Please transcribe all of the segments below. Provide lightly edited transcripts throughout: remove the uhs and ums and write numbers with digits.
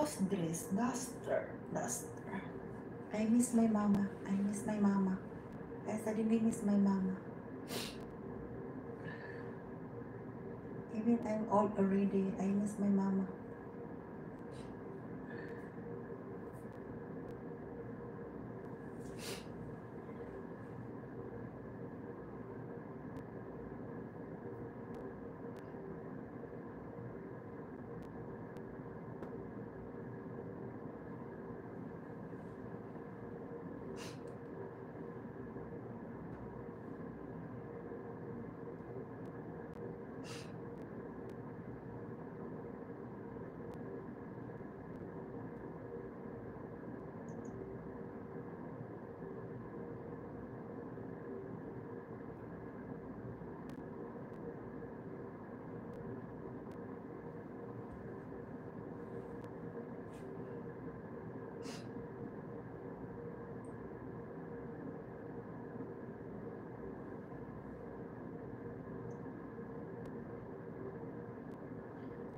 What's this? Duster. I miss my mama. Guys, I really miss my mama. Even I'm old already, I miss my mama.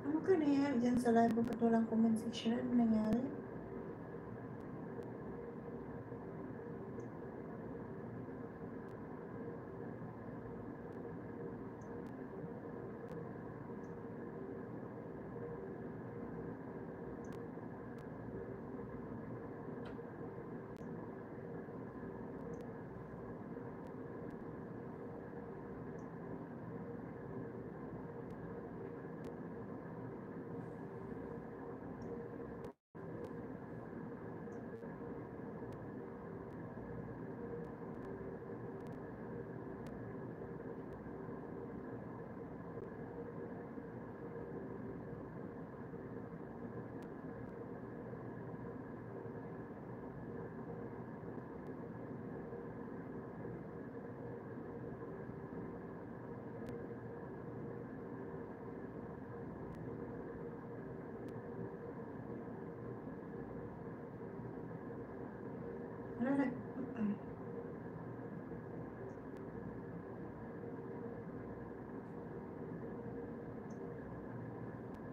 Ano ka nangyari dyan sa live? Ba't walang comment section? Ano nangyari?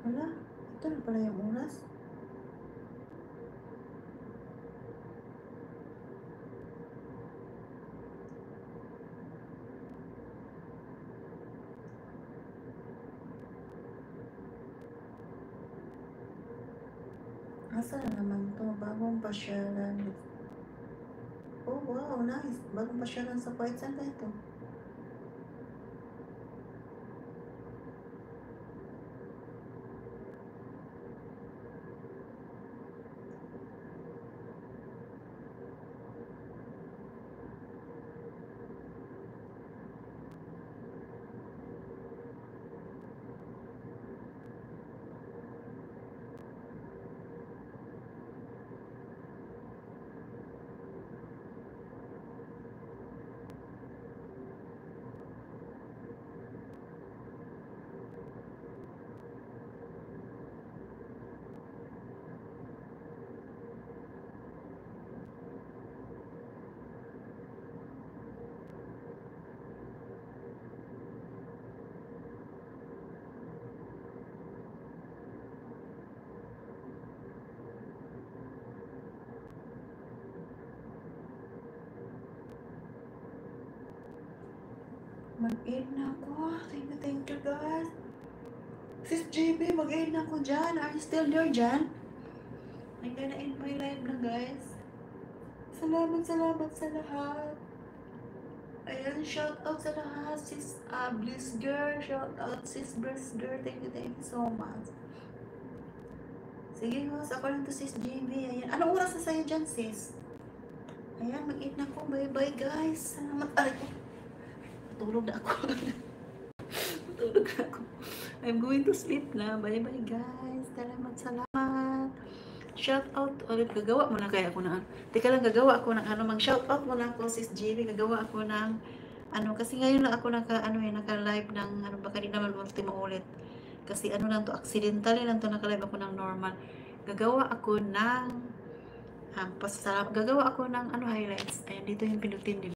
Wala, ito na pala yung oras. Asa na naman to? Bagong pasyalan. Oh wow, nice. Bagong pasyalan sa Kuwait. Saan ba ito? Mag-end na ako. Thank you guys. Sis JB, mag-end na ako dyan. Are you still there dyan? I'm gonna end my live na guys. Salamat sa lahat. Ayan, shout out sa lahat. Sis Bliss Girl. Shout out sis Bliss Girl. Thank you so much. Sige host, ako lang to sis JB. Ayan. Anong oras na sa'yo dyan sis? Ayan, mag-end na ako. Bye bye guys. Salamat. Tulog na ako. I'm going to sleep na. Bye bye guys. Salamat. Shout out ulit. Gagawa mo na kaya ako na. Teka lang, gagawa ako ng mang shout out mo na ako sis JB. Gagawa ako ng kasi ngayon lang ako naka-live ng baka di naman maulit. Kasi lang to, accidentally lang to naka-live ako ng normal. Gagawa ako ng gagawa ako ng highlights. Ayan, dito yung pinutin din.